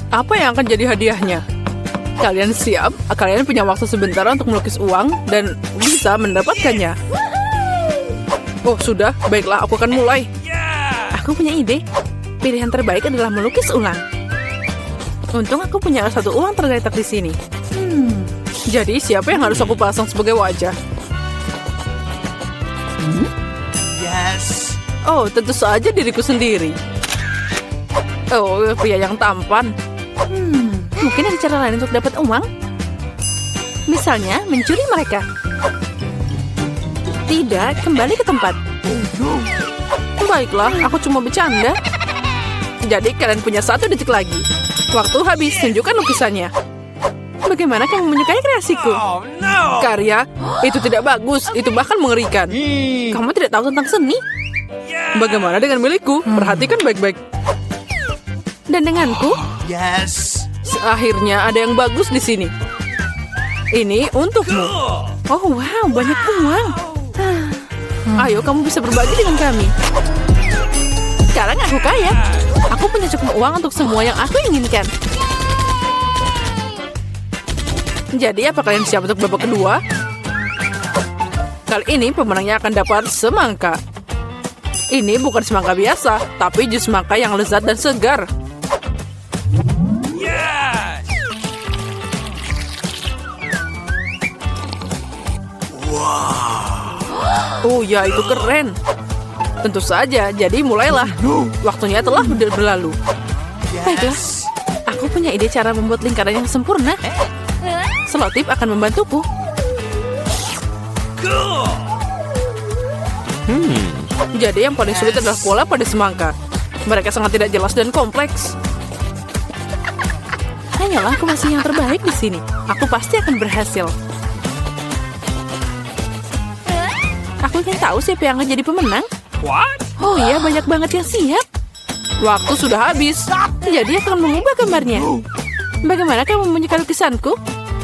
Apa yang akan jadi hadiahnya? Kalian siap? Kalian punya waktu sebentar untuk melukis uang dan bisa mendapatkannya. Oh, sudah. Baiklah, aku akan mulai. Aku punya ide. Pilihan terbaik adalah melukis ulang. Untung aku punya satu uang tergeletak di sini. Jadi, siapa yang harus aku pasang sebagai wajah? Yes. Oh, tentu saja diriku sendiri. Oh, pria yang tampan. Mungkin ada cara lain untuk dapat uang? Misalnya, mencuri mereka. Tidak, kembali ke tempat. Baiklah, aku cuma bercanda. Jadi, kalian punya 1 detik lagi. Waktu habis, tunjukkan lukisannya. Bagaimana kamu menyukai kreasiku? Oh no. Karya, itu tidak bagus. Itu bahkan mengerikan. Kamu tidak tahu tentang seni? Bagaimana dengan milikku? Perhatikan baik-baik. Dan denganku, Yes. akhirnya ada yang bagus di sini. Ini untukmu. Oh wow, banyak uang. Ayo, kamu bisa berbagi dengan kami. Sekarang aku kaya. Aku punya cukup uang untuk semua yang aku inginkan. Jadi, apa kalian siap untuk babak kedua? Kali ini pemenangnya akan dapat semangka. Ini bukan semangka biasa, tapi jus semangka yang lezat dan segar. Yes. Oh ya, itu keren. Tentu saja, jadi mulailah. Waktunya telah berlalu. Baiklah, Yes. aku punya ide cara membuat lingkaran yang sempurna. Selotip akan membantuku. Cool. Jadi yang paling sulit adalah pola pada semangka. Mereka sangat tidak jelas dan kompleks. Hanyalah aku masih yang terbaik di sini. Aku pasti akan berhasil. Aku ingin tahu siapa yang akan jadi pemenang. What? Oh iya, banyak banget yang siap. Waktu sudah habis. Jadi aku akan mengubah gambarnya. Bagaimana kamu menyukai lukisanku?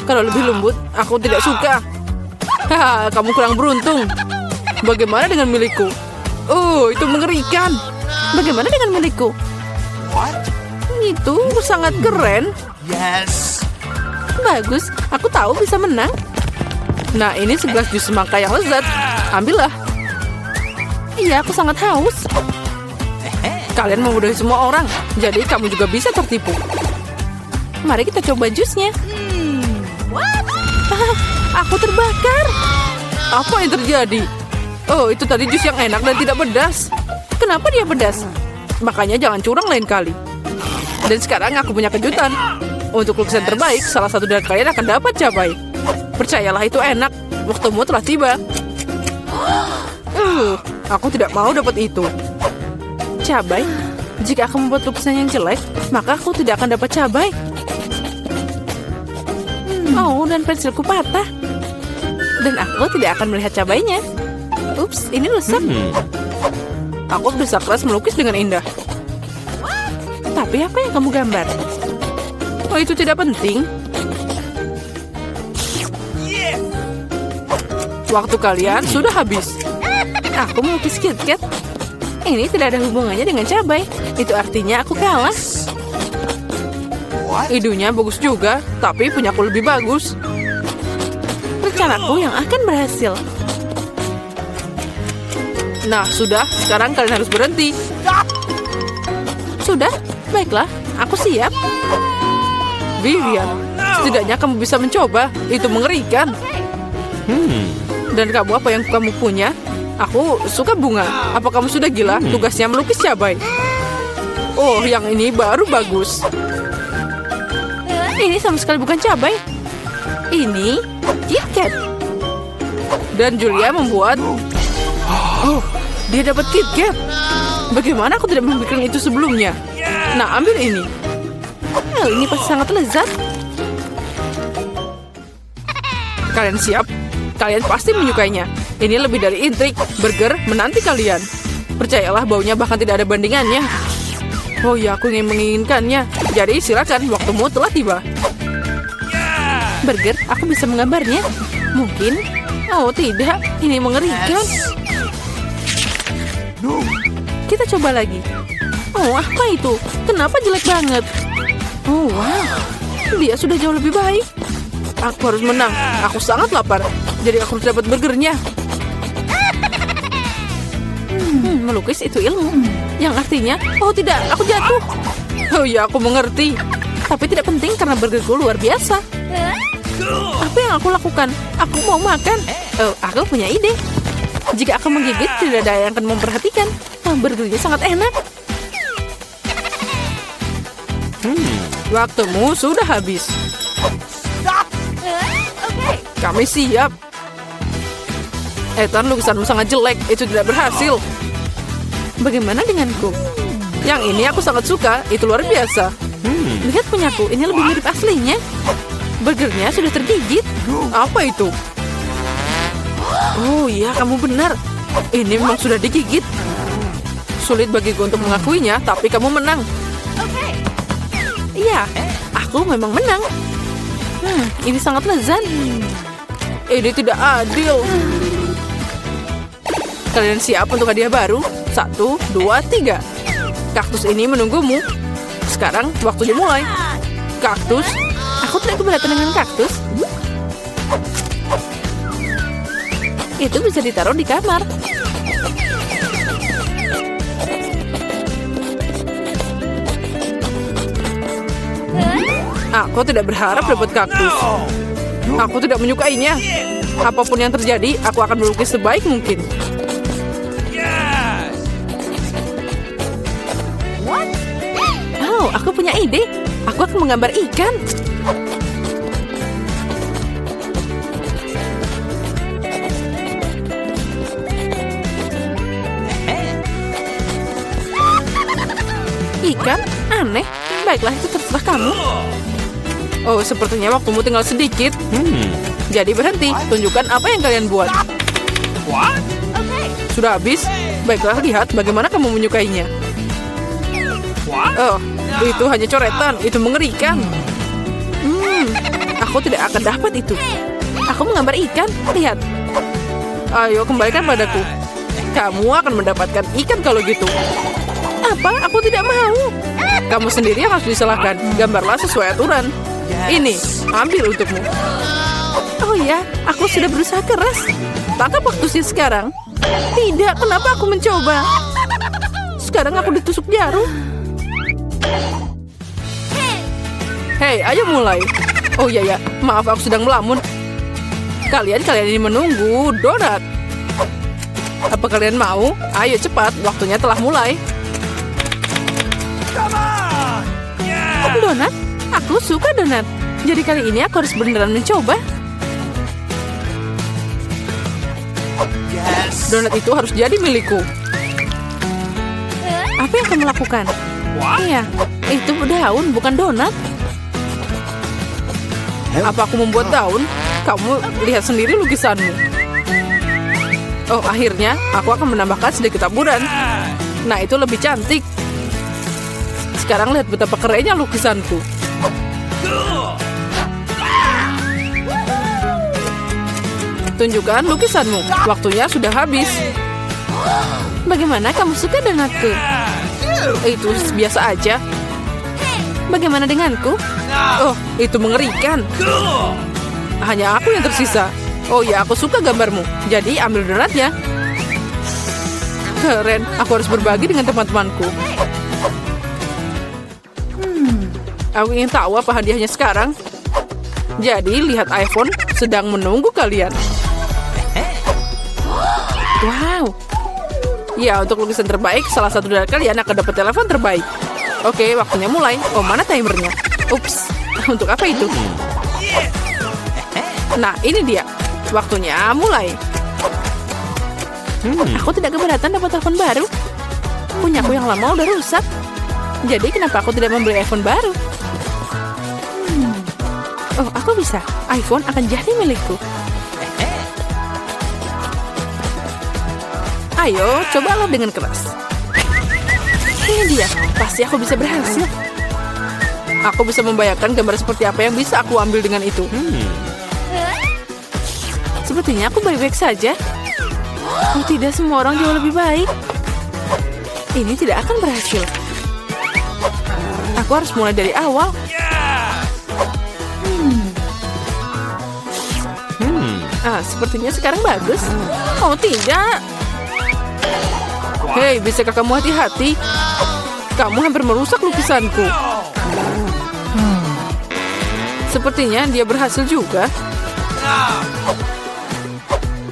Kalau lebih lembut, aku tidak suka. Haha, kamu kurang beruntung. Bagaimana dengan milikku? Oh, itu mengerikan. Bagaimana dengan milikku? What? Itu sangat keren. Yes. Bagus, aku tahu bisa menang. Nah, ini segelas jus semangka yang lezat. Ambillah. Iya, aku sangat haus. Kalian memudahi semua orang, jadi kamu juga bisa tertipu. Mari kita coba jusnya. Aku terbakar. Apa yang terjadi? Oh, itu tadi jus yang enak dan tidak pedas. Kenapa dia pedas? Makanya jangan curang lain kali. Dan sekarang aku punya kejutan. Untuk lukisan terbaik, salah satu dari kalian akan dapat cabai. Percayalah, itu enak. Waktumu telah tiba. Aku tidak mau dapat itu. Cabai? Jika aku membuat lukisan yang jelek, maka aku tidak akan dapat cabai. Oh, dan pensilku patah. Dan aku tidak akan melihat cabainya. Ups, ini rusak. Aku bisa keras melukis dengan indah. Tapi apa yang kamu gambar? Oh, itu tidak penting. Waktu kalian sudah habis. Aku melukis KitKat. Ini tidak ada hubungannya dengan cabai. Itu artinya aku kalah. What? Idenya bagus juga, tapi punyaku lebih bagus. Rencanaku yang akan berhasil. Nah, sudah. Sekarang kalian harus berhenti. Sudah? Baiklah, aku siap. Vivian, setidaknya kamu bisa mencoba. Itu mengerikan. Dan kamu, apa yang kamu punya? Aku suka bunga. Apa kamu sudah gila? Tugasnya melukis cabai. Oh, yang ini baru bagus. Ini sama sekali bukan cabai. Ini KitKat. Dan Julia membuat... Oh, dia dapat KitKat. Bagaimana aku tidak memikirkan itu sebelumnya? Nah, ambil ini. Oh, ini pasti sangat lezat. Kalian siap? Kalian pasti menyukainya. Ini lebih dari intrik. Burger menanti kalian. Percayalah, baunya bahkan tidak ada bandingannya. Oh ya, aku ingin menginginkannya. Jadi silakan, waktumu telah tiba. Burger, aku bisa menggambarnya. Mungkin. Oh tidak, ini mengerikan. Kita coba lagi. Oh, apa itu? Kenapa jelek banget? Oh, wow. Dia sudah jauh lebih baik. Aku harus menang. Aku sangat lapar. Jadi aku harus dapat burgernya. Melukis itu ilmu. Yang artinya, oh tidak, aku jatuh. Oh ya, aku mengerti. Tapi tidak penting karena burgerku luar biasa. Apa yang aku lakukan? Aku mau makan. Oh, aku punya ide. Jika aku menggigit, tidak ada yang akan memperhatikan. Burgernya sangat enak. Waktumu sudah habis. Kami siap. Ethan, lukisanmu sangat jelek. Itu tidak berhasil. Bagaimana denganku? Yang ini aku sangat suka. Itu luar biasa. Lihat punyaku. Ini lebih mirip aslinya. Burgernya sudah tergigit. Apa itu? Oh iya, kamu benar. Ini memang sudah digigit. Sulit bagiku untuk mengakuinya, tapi kamu menang. Iya, aku memang menang. Ini sangat lezat. Ini tidak adil. Kalian siap untuk hadiah baru? 1, 2, 3. Kaktus ini menunggumu. Sekarang waktunya mulai. Kaktus. Aku tidak keberatan dengan kaktus. Itu bisa ditaruh di kamar. Aku tidak berharap dapat kaktus. Aku tidak menyukainya. Apapun yang terjadi, aku akan melukis sebaik mungkin. Yes. Oh, aku punya ide. Aku akan menggambar ikan. Ikan? Aneh. Baiklah, itu terserah kamu. Oh, sepertinya waktumu tinggal sedikit. Jadi berhenti. Tunjukkan apa yang kalian buat. What? Sudah habis? Baiklah, lihat bagaimana kamu menyukainya. What? Oh, itu hanya coretan. Itu mengerikan. Aku tidak akan dapat itu. Aku menggambar ikan. Lihat. Ayo, kembalikan padaku. Kamu akan mendapatkan ikan kalau gitu. Apa? Aku tidak mau. Kamu sendiri yang harus disalahkan. Gambarlah sesuai aturan. Ini, ambil untukmu. Oh ya, aku sudah berusaha keras. Tangkap kaktusnya sekarang. Tidak, kenapa aku mencoba? Sekarang aku ditusuk jarum. Hei, ayo mulai. Oh iya ya, maaf aku sedang melamun. Kalian ini menunggu donat. Apa kalian mau? Ayo cepat, waktunya telah mulai. Come on. Yeah. Donat? Aku suka donat. Jadi kali ini aku harus beneran mencoba. Yes. Donat itu harus jadi milikku. Apa yang kamu lakukan? What? Iya, itu daun, bukan donat. Apa aku membuat daun? Kamu lihat sendiri lukisanmu. Oh, akhirnya aku akan menambahkan sedikit taburan. Nah, itu lebih cantik. Sekarang lihat betapa kerennya lukisanku. Tunjukkan lukisanmu. Waktunya sudah habis. Bagaimana kamu suka donatku? Itu biasa aja. Bagaimana denganku? Oh, itu mengerikan. Hanya aku yang tersisa. Oh ya, aku suka gambarmu. Jadi ambil donatnya. Keren, aku harus berbagi dengan teman-temanku. Aku ingin tahu apa hadiahnya sekarang. Jadi lihat iPhone sedang menunggu kalian. Wow. Ya, untuk lukisan terbaik, salah satu dari kalian akan dapat telepon terbaik. Oke, waktunya mulai. Oh, mana timernya? Ups, untuk apa itu? Nah, ini dia. Waktunya mulai. Aku tidak keberatan dapat telepon baru. Punyaku yang lama udah rusak. Jadi kenapa aku tidak membeli iPhone baru? Oh, aku bisa. iPhone akan jadi milikku. Ayo, cobalah dengan keras. Ini dia. Pasti aku bisa berhasil. Aku bisa membayangkan gambar seperti apa yang bisa aku ambil dengan itu. Sepertinya aku baik-baik saja. Oh tidak, semua orang jauh lebih baik. Ini tidak akan berhasil. Aku harus mulai dari awal. Sepertinya sekarang bagus. Oh, tidak. Hei, bisakah kamu hati-hati? Kamu hampir merusak lukisanku. Sepertinya dia berhasil juga.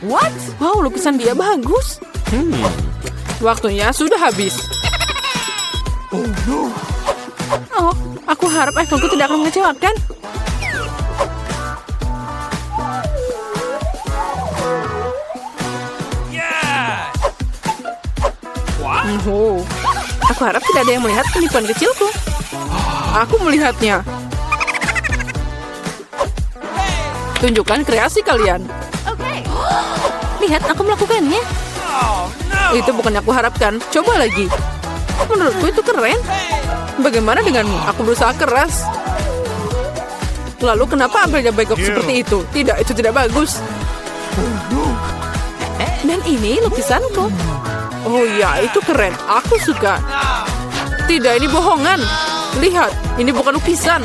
What? Wow, lukisan dia bagus. Waktunya sudah habis. Oh, aku harap iPhone-ku tidak akan mengecewakan. Oh, aku harap tidak ada yang melihat penipuan kecilku. Aku melihatnya. Tunjukkan kreasi kalian. Lihat, aku melakukannya. Itu bukan yang aku harapkan. Coba lagi. Menurutku itu keren. Bagaimana denganmu? Aku berusaha keras. Lalu kenapa ambilnya bengkok seperti itu? Tidak, itu tidak bagus. Dan ini lukisanku. Oh ya, itu keren. Aku suka. Tidak, ini bohongan. Lihat, ini bukan lukisan.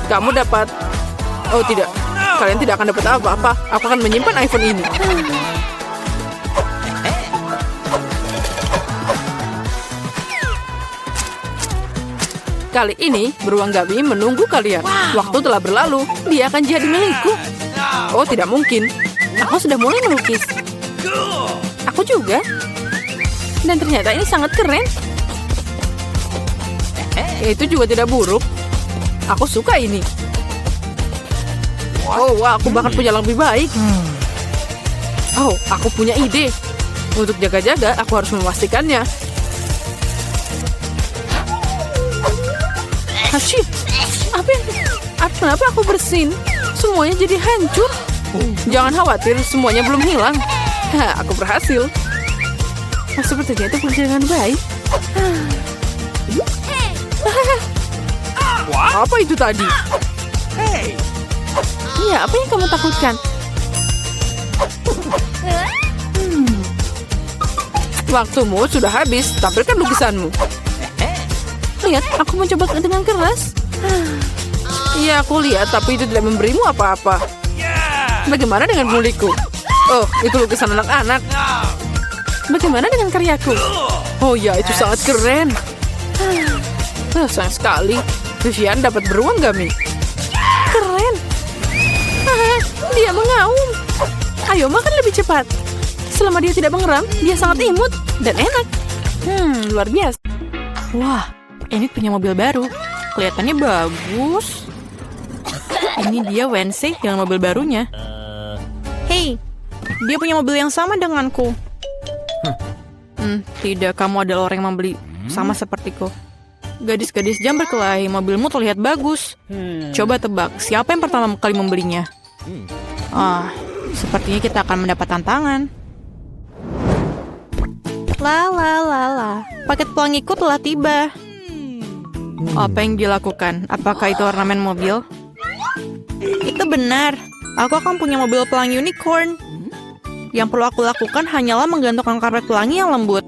Kamu dapat... Oh tidak, kalian tidak akan dapat apa-apa. Aku akan menyimpan iPhone ini. Kali ini, beruang Gabi menunggu kalian. Waktu telah berlalu, dia akan jadi milikku. Oh, tidak mungkin. Aku sudah mulai melukis. Aku juga. Dan ternyata ini sangat keren. Itu juga tidak buruk. Aku suka ini. Oh, wah, aku bahkan punya yang lebih baik. Oh, aku punya ide. Untuk jaga-jaga, aku harus memastikannya. Hachi, kenapa aku bersin? Semuanya jadi hancur. Jangan khawatir, semuanya belum hilang. Aku berhasil. Sepertinya itu fungsi dengan baik. Apa itu tadi? Ya, apa yang kamu takutkan? Waktumu sudah habis. Tampilkan lukisanmu. Lihat, aku mencoba dengan keras. Iya, aku lihat, tapi itu tidak memberimu apa-apa. Bagaimana dengan milikku? Oh, itu lukisan anak-anak. Bagaimana dengan karyaku? Oh ya, itu sangat keren. Sayang sekali. Vivian dapat beruang Gami. Keren. Dia mengaum. Ayo makan lebih cepat. Selama dia tidak mengeram, dia sangat imut dan enak. Luar biasa. Wah, ini punya mobil baru. Kelihatannya bagus. Ini dia Wednesday dengan mobil barunya. Hey, dia punya mobil yang sama denganku. Tidak, kamu adalah orang yang membeli sama sepertiku. Gadis-gadis jam berkelahi, mobilmu terlihat bagus. Coba tebak, siapa yang pertama kali membelinya? Sepertinya kita akan mendapat tantangan. Paket pelangiku telah tiba. Apa yang dilakukan? Apakah itu ornamen mobil? Itu benar. Aku akan punya mobil pelangi unicorn. Yang perlu aku lakukan hanyalah menggantungkan karpet pelangi yang lembut.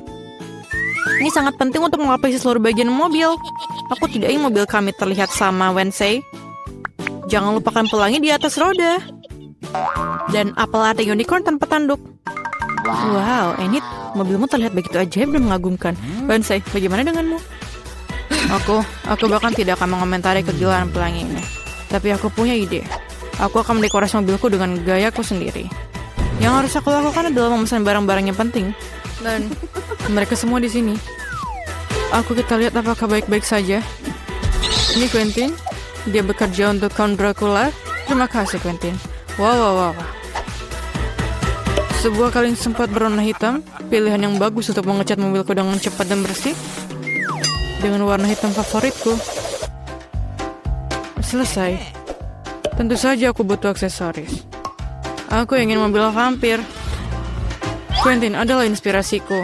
Ini sangat penting untuk melapisi seluruh bagian mobil. Aku tidak ingin mobil kami terlihat sama Wednesday. Jangan lupakan pelangi di atas roda. Dan apel latte unicorn tanpa tanduk. Wow, Enid, mobilmu terlihat begitu ajaib dan mengagumkan. Wednesday, bagaimana denganmu? Aku bahkan tidak akan mengomentari kegilaan pelangi ini. Tapi aku punya ide. Aku akan mendekorasi mobilku dengan gayaku sendiri. Yang harus aku lakukan adalah memesan barang-barang yang penting. Dan mereka semua di sini. Kita lihat apakah baik-baik saja. Ini Quentin. Dia bekerja untuk Count Dracula. Terima kasih, Quentin. Wow. Sebuah kaleng sempat berwarna hitam. Pilihan yang bagus untuk mengecat mobilku dengan cepat dan bersih. Dengan warna hitam favoritku. Selesai. Tentu saja aku butuh aksesoris. Aku ingin mobil vampir. Quentin adalah inspirasiku.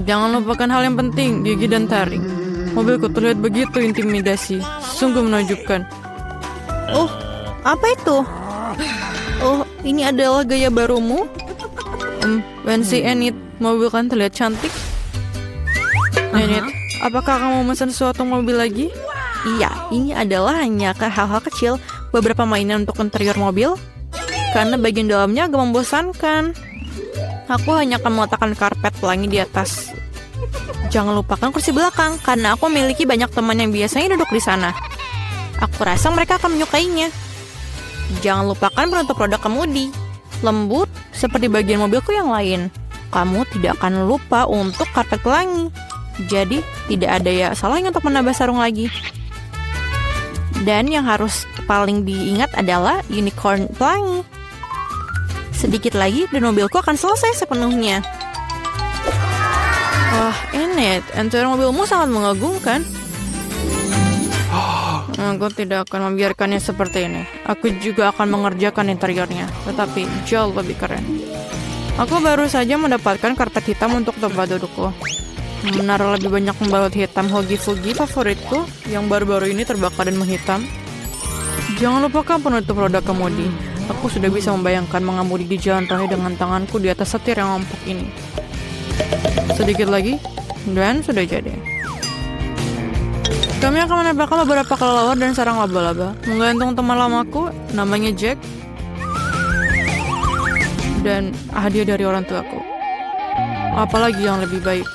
Jangan lupakan hal yang penting, gigi dan taring. Mobilku terlihat begitu intimidasi. Sungguh menakjubkan. Oh, apa itu? Oh, ini adalah gaya barumu? Wednesday, Enid, mobil kan terlihat cantik. Enid, apakah kamu memesan sesuatu mobil lagi? Iya, ini adalah hanya hal-hal kecil, beberapa mainan untuk interior mobil, karena bagian dalamnya agak membosankan. Aku hanya akan meletakkan karpet pelangi di atas. Jangan lupakan kursi belakang, karena aku memiliki banyak teman yang biasanya duduk di sana. Aku rasa mereka akan menyukainya. Jangan lupakan penutup roda kemudi. Lembut, seperti bagian mobilku yang lain. Kamu tidak akan lupa untuk karpet pelangi. Jadi, tidak ada ya salahnya untuk menambah sarung lagi. Dan yang harus paling diingat adalah unicorn pelangi. Sedikit lagi dan mobilku akan selesai sepenuhnya. Wah, Enid, interior mobilmu sangat mengagumkan. Aku tidak akan membiarkannya seperti ini. Aku juga akan mengerjakan interiornya, tetapi jauh lebih keren. Aku baru saja mendapatkan karpet hitam untuk tempat dudukku. Menaruh lebih banyak pembalut hitam Huggy Wuggy favoritku yang baru-baru ini terbakar dan menghitam. Jangan lupakan penutup roda kemudi. Aku sudah bisa membayangkan mengemudi di jalan raya dengan tanganku di atas setir yang empuk ini. Sedikit lagi, dan sudah jadi. Kami akan menambahkan beberapa kelelawar dan sarang laba-laba. Menggantung teman lamaku, namanya Jack. Dan hadiah dari orang tuaku. Apalagi yang lebih baik.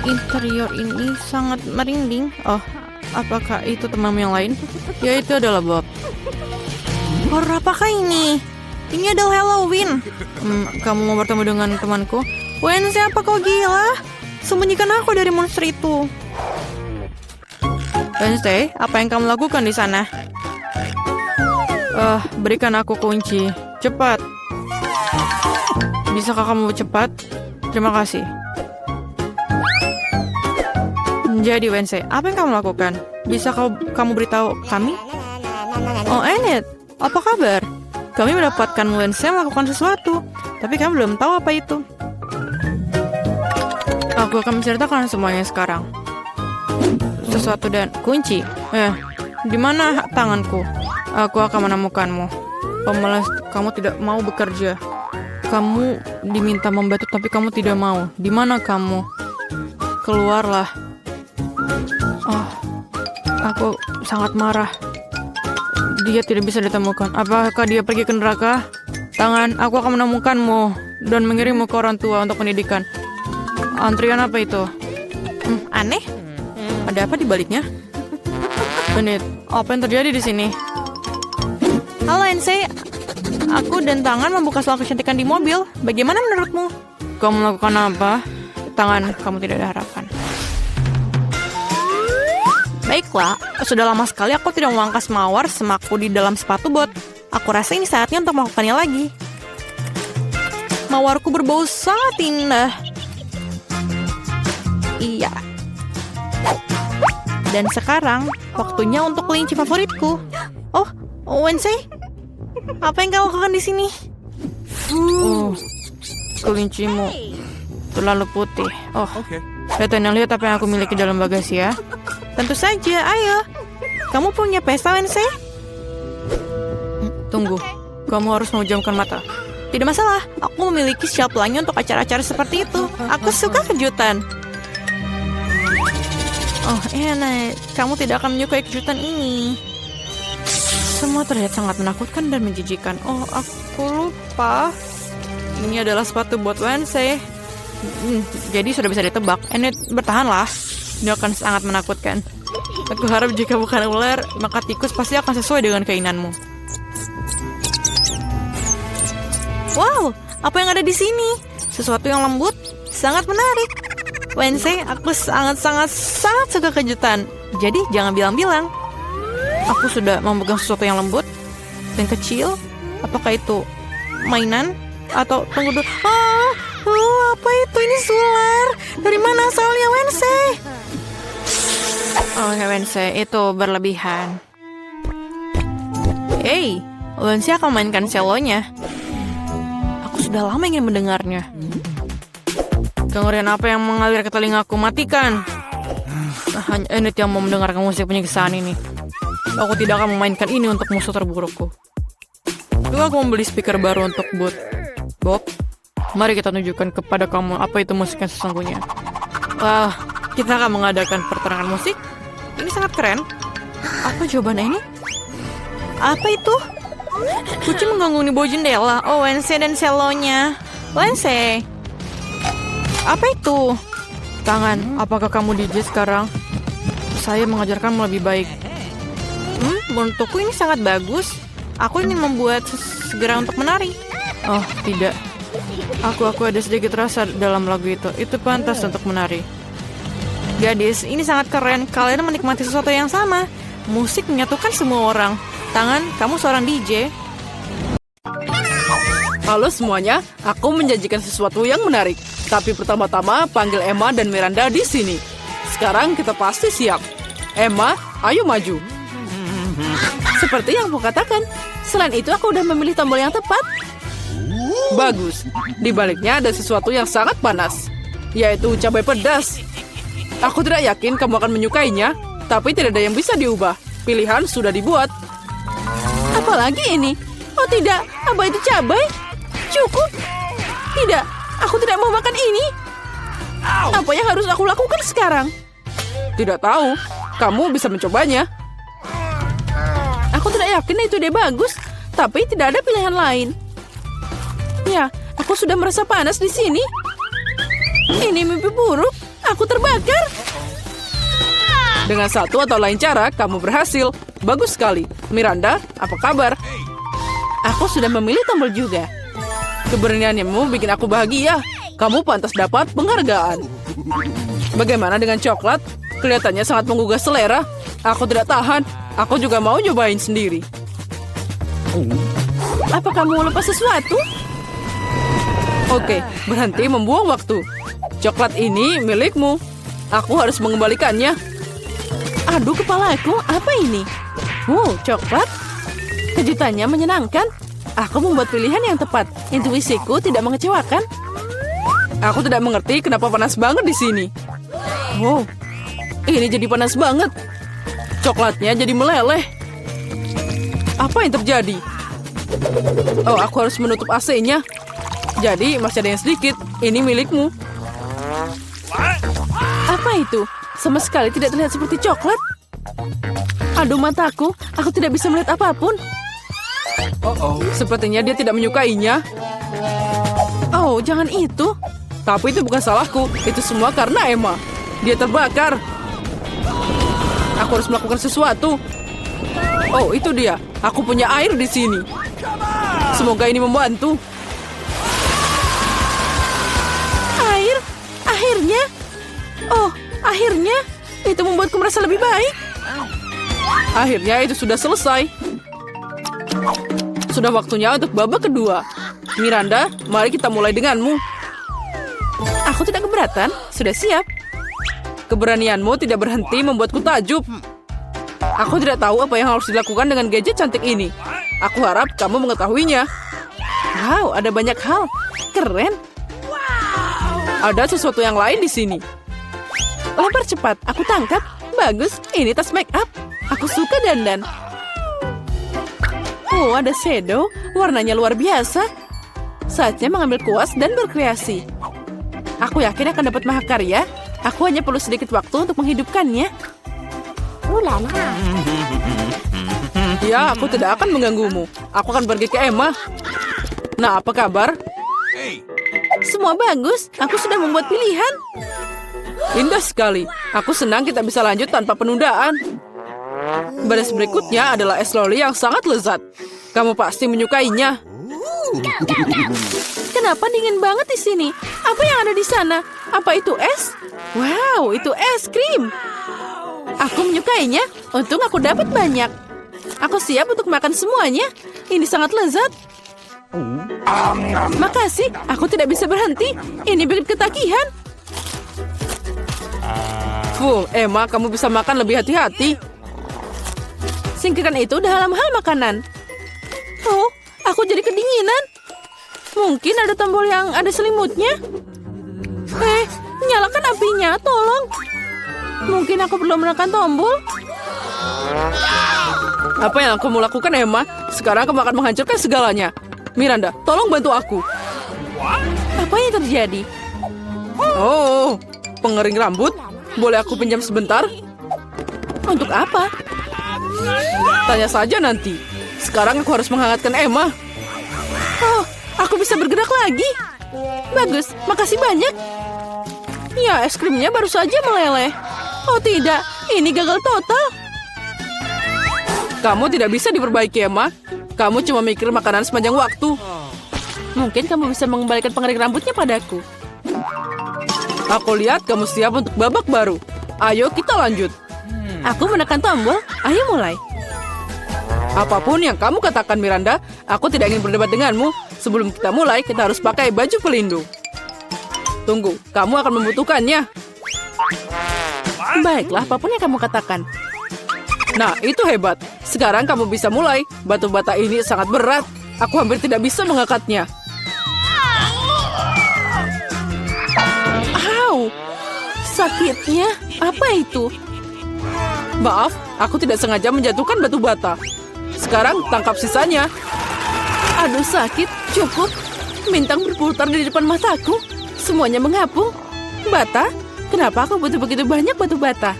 Interior ini sangat merinding. Oh, apakah itu temanmu yang lain? Ya, itu adalah Bob. Horor apakah ini? Ini adalah Halloween. Kamu mau bertemu dengan temanku? Wednesday, apa kau gila? Sembunyikan aku dari monster itu. Wednesday, apa yang kamu lakukan di sana? Berikan aku kunci. Cepat. Bisakah kamu cepat? Terima kasih. Jadi Wednesday, apa yang kamu lakukan? Bisa kamu beritahu kami? Oh, Enid, apa kabar? Kami mendapatkan Wednesday melakukan sesuatu, tapi kami belum tahu apa itu. Aku akan menceritakan semuanya sekarang. Sesuatu dan kunci. Di mana tanganku? Aku akan menemukanmu. Pemalas, kamu tidak mau bekerja. Kamu diminta membantu tapi kamu tidak mau. Di mana kamu? Keluarlah. Oh, aku sangat marah. Dia tidak bisa ditemukan. Apakah dia pergi ke neraka? Tangan, aku akan menemukanmu dan mengirimmu ke orang tua untuk pendidikan. Antrian apa itu? Aneh. Ada apa di baliknya? Benit, apa yang terjadi di sini? Halo Ensei, aku dan Tangan membuka soal kecantikan di mobil. Bagaimana menurutmu? Kamu melakukan apa? Tangan, kamu tidak ada harapan. Baiklah, sudah lama sekali aku tidak memangkas mawar semaku di dalam sepatu bot. Aku rasa ini saatnya untuk melakukannya lagi. Mawarku berbau sangat indah. Iya. Dan sekarang, waktunya untuk kelinci favoritku. Oh, Wednesday? Apa yang kau lakukan di sini? Kelincimu terlalu putih. Oh, lihat apa yang aku miliki dalam bagasi ya. Tentu saja, ayo. Kamu punya pesta, Wednesday? Tunggu, kamu harus memejamkan mata. Tidak masalah, aku memiliki shelf pelangi untuk acara-acara seperti itu. Aku suka kejutan. Oh, enak. Kamu tidak akan menyukai kejutan ini. Semua terlihat sangat menakutkan dan menjijikan. Oh, aku lupa. Ini adalah sepatu buat Wednesday. Jadi sudah bisa ditebak. Enid, bertahanlah. Ini akan sangat menakutkan. Aku harap jika bukan ular, maka tikus pasti akan sesuai dengan keinginanmu. Wow, apa yang ada di sini? Sesuatu yang lembut, sangat menarik. Wednesday, aku sangat suka kejutan. Jadi jangan bilang-bilang. Aku sudah memegang sesuatu yang lembut dan kecil. Apakah itu mainan? Atau tunggu dulu. Apa itu? Ini sular. Dari mana asalnya, Wednesday? Oh, Wednesday, itu berlebihan. Hey, Wednesday akan mainkan selonya. Aku sudah lama ingin mendengarnya. Kengerian apa yang mengalir ke telingaku? Matikan. Hanya Enid yang mau mendengarkan musik penyiksaan ini. Aku tidak akan memainkan ini untuk musuh terburukku. Juga aku membeli speaker baru untuk Bob. Mari kita tunjukkan kepada kamu apa itu musik yang sesungguhnya. Kita akan mengadakan pertarungan musik. Ini sangat keren. Apa jawaban ini? Apa itu? Kucing mengganggu di bawah jendela. Oh, Wednesday dan selonya. Wednesday. Apa itu? Tangan, apakah kamu DJ sekarang? Saya mengajarkanmu lebih baik. Untukku ini sangat bagus. Aku ingin membuat segera untuk menari. Oh, tidak. Aku ada sedikit rasa dalam lagu itu. Itu pantas untuk menari. Gadis, ini sangat keren. Kalian menikmati sesuatu yang sama. Musik menyatukan semua orang. Tangan, kamu seorang DJ. Halo semuanya, aku menjanjikan sesuatu yang menarik. Tapi pertama-tama panggil Emma dan Miranda di sini. Sekarang kita pasti siap. Emma, ayo maju. Seperti yang aku katakan. Selain itu aku udah memilih tombol yang tepat. Bagus. Di baliknya ada sesuatu yang sangat panas, yaitu cabai pedas. Aku tidak yakin kamu akan menyukainya, tapi tidak ada yang bisa diubah. Pilihan sudah dibuat. Apalagi ini? Oh tidak, apa itu cabai? Cukup. Tidak, aku tidak mau makan ini. Apa yang harus aku lakukan sekarang? Tidak tahu. Kamu bisa mencobanya. Aku tidak yakin itu ide bagus, tapi tidak ada pilihan lain. Ya, aku sudah merasa panas di sini. Ini mimpi buruk. Aku terbakar. Dengan satu atau lain cara, kamu berhasil. Bagus sekali. Miranda, apa kabar? Aku sudah memilih tombol juga. Keberanianmu bikin aku bahagia. Kamu pantas dapat penghargaan. Bagaimana dengan coklat? Kelihatannya sangat menggugah selera. Aku tidak tahan. Aku juga mau nyobain sendiri. Apa kamu lupa sesuatu? Oke, berhenti membuang waktu. Coklat ini milikmu. Aku harus mengembalikannya. Aduh, kepalaku. Apa ini? Coklat. Kejutannya menyenangkan. Aku membuat pilihan yang tepat. Intuisiku tidak mengecewakan. Aku tidak mengerti kenapa panas banget di sini. Ini jadi panas banget. Coklatnya jadi meleleh. Apa yang terjadi? Oh, aku harus menutup AC-nya. Jadi masih ada yang sedikit. Ini milikmu. Apa itu? Sama sekali tidak terlihat seperti coklat. Aduh, mataku. Aku tidak bisa melihat apapun. Sepertinya dia tidak menyukainya. Oh, jangan itu. Tapi itu bukan salahku. Itu semua karena Emma. Dia terbakar. Aku harus melakukan sesuatu. Oh, itu dia. Aku punya air di sini. Semoga ini membantu. Air? Akhirnya? Oh, akhirnya. Itu membuatku merasa lebih baik. Akhirnya itu sudah selesai. Sudah waktunya untuk babak kedua. Miranda, mari kita mulai denganmu. Aku tidak keberatan. Sudah siap. Keberanianmu tidak berhenti membuatku takjub. Aku tidak tahu apa yang harus dilakukan dengan gadget cantik ini. Aku harap kamu mengetahuinya. Wow, ada banyak hal. Keren. Ada sesuatu yang lain di sini. Lempar cepat, aku tangkap. Bagus, ini tas make up. Aku suka dandan. Oh, ada shadow. Warnanya luar biasa. Saatnya mengambil kuas dan berkreasi. Aku yakin akan dapat mahakarya. Aku hanya perlu sedikit waktu untuk menghidupkannya. Ya, aku tidak akan mengganggumu. Aku akan pergi ke Emma. Nah, apa kabar? Semua bagus. Aku sudah membuat pilihan. Indah sekali. Aku senang kita bisa lanjut tanpa penundaan. Baris berikutnya adalah es loli yang sangat lezat. Kamu pasti menyukainya. Kenapa dingin banget di sini? Apa yang ada di sana? Apa itu es? Wow, itu es krim. Aku menyukainya. Untung aku dapat banyak. Aku siap untuk makan semuanya. Ini sangat lezat. Makasih, aku tidak bisa berhenti. Ini bikin ketagihan. Emma, kamu bisa makan lebih hati-hati. Singkirkan itu dalam hal makanan. Oh, aku jadi kedinginan. Mungkin ada tombol yang ada selimutnya. Nyalakan apinya, tolong. Mungkin aku perlu menekan tombol. Apa yang kamu lakukan, Emma? Sekarang kamu akan menghancurkan segalanya. Miranda, tolong bantu aku. Apa yang terjadi? Oh, pengering rambut. Boleh aku pinjam sebentar? Untuk apa? Tanya saja nanti. Sekarang aku harus menghangatkan Emma. Oh, aku bisa bergerak lagi. Bagus, makasih banyak. Ya, es krimnya baru saja meleleh. Oh tidak, ini gagal total. Kamu tidak bisa diperbaiki, Emma. Kamu cuma mikir makanan sepanjang waktu. Mungkin kamu bisa mengembalikan pengering rambutnya padaku. Aku lihat kamu siap untuk babak baru. Ayo kita lanjut. Aku menekan tombol. Ayo mulai. Apapun yang kamu katakan, Miranda, aku tidak ingin berdebat denganmu. Sebelum kita mulai, kita harus pakai baju pelindung. Tunggu, kamu akan membutuhkannya. Baiklah, apapun yang kamu katakan. Nah, itu hebat. Sekarang kamu bisa mulai. Batu bata ini sangat berat. Aku hampir tidak bisa mengangkatnya. Au, sakitnya. Apa itu? Maaf, aku tidak sengaja menjatuhkan batu bata. Sekarang tangkap sisanya. Aduh, sakit. Cukup. Bintang berputar di depan mataku. Semuanya mengapung. Bata? Kenapa aku butuh begitu banyak batu bata?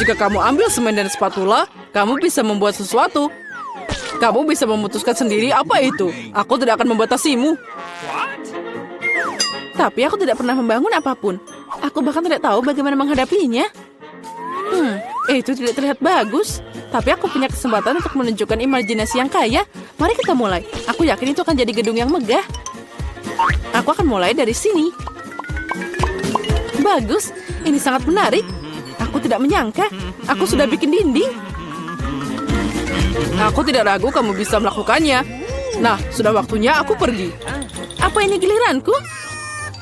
Jika kamu ambil semen dan spatula, kamu bisa membuat sesuatu. Kamu bisa memutuskan sendiri apa itu. Aku tidak akan membatasimu. Tapi aku tidak pernah membangun apapun. Aku bahkan tidak tahu bagaimana menghadapinya. Itu tidak terlihat bagus. Tapi aku punya kesempatan untuk menunjukkan imajinasi yang kaya. Mari kita mulai. Aku yakin itu akan jadi gedung yang megah. Aku akan mulai dari sini. Bagus, ini sangat menarik. Aku tidak menyangka. Aku sudah bikin dinding. Aku tidak ragu kamu bisa melakukannya. Nah, sudah waktunya aku pergi. Apa ini giliranku?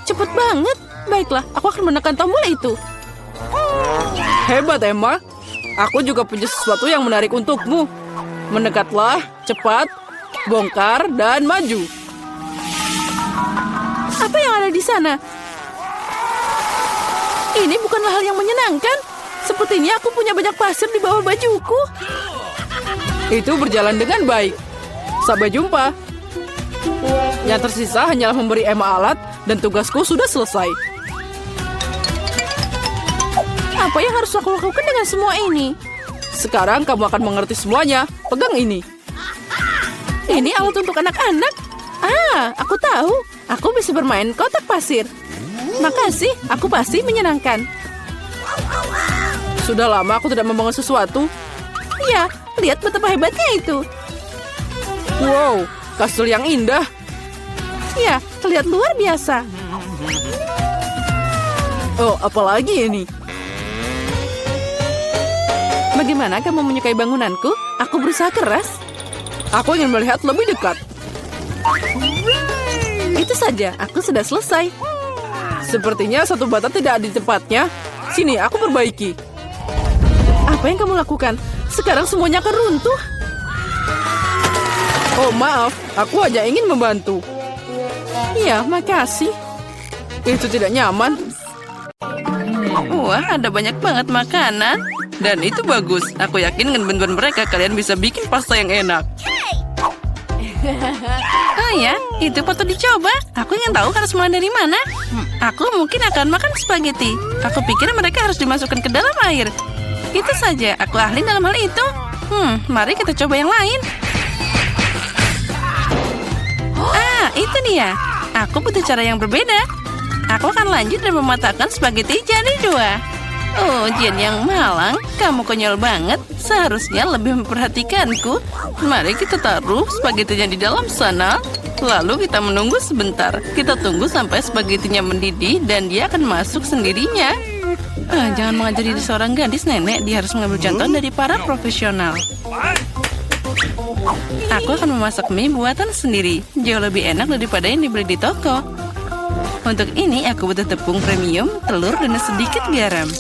Cepet banget. Baiklah, aku akan menekan tombol itu. Hebat, Emma. Aku juga punya sesuatu yang menarik untukmu. Mendekatlah, cepat, bongkar, dan maju. Apa yang ada di sana? Ini bukanlah hal yang menyenangkan. Sepertinya aku punya banyak pasir di bawah bajuku. Itu berjalan dengan baik. Sampai jumpa. Yang tersisa hanyalah memberi Emma alat dan tugasku sudah selesai. Apa yang harus aku lakukan dengan semua ini? Sekarang kamu akan mengerti semuanya. Pegang ini. Ini alat untuk anak-anak. Aku tahu. Aku bisa bermain kotak pasir. Makasih, aku pasti menyenangkan. Sudah lama aku tidak membangun sesuatu. Ya, lihat betapa hebatnya itu. Wow, kastil yang indah. Ya, terlihat luar biasa. Oh, apalagi ini? Bagaimana kamu menyukai bangunanku? Aku berusaha keras. Aku ingin melihat lebih dekat. Itu saja, aku sudah selesai. Sepertinya satu bata tidak di tempatnya. Sini, aku perbaiki. Apa yang kamu lakukan? Sekarang semuanya akan runtuh. Oh, maaf. Aku hanya ingin membantu. Iya, makasih. Itu tidak nyaman. Wah, ada banyak banget makanan. Dan itu bagus. Aku yakin dengan bantuan mereka kalian bisa bikin pasta yang enak. Oh ya, itu patut dicoba. Aku ingin tahu harus mulai dari mana. Aku mungkin akan makan spaghetti. Aku pikir mereka harus dimasukkan ke dalam air. Itu saja, aku ahli dalam hal itu. Mari kita coba yang lain. Itu dia. Aku butuh cara yang berbeda. Aku akan lanjut dan mematahkan spaghetti jadi 2. Oh, Jen yang malang, kamu konyol banget. Seharusnya lebih memperhatikanku. Mari kita taruh spagettinya di dalam sana. Lalu kita menunggu sebentar. Kita tunggu sampai spagettinya mendidih dan dia akan masuk sendirinya. Jangan mengajari seorang gadis, nenek. Dia harus mengambil contoh dari para profesional. Aku akan memasak mie buatan sendiri. Jauh lebih enak daripada yang dibeli di toko. Untuk ini aku butuh tepung premium, telur, dan sedikit garam.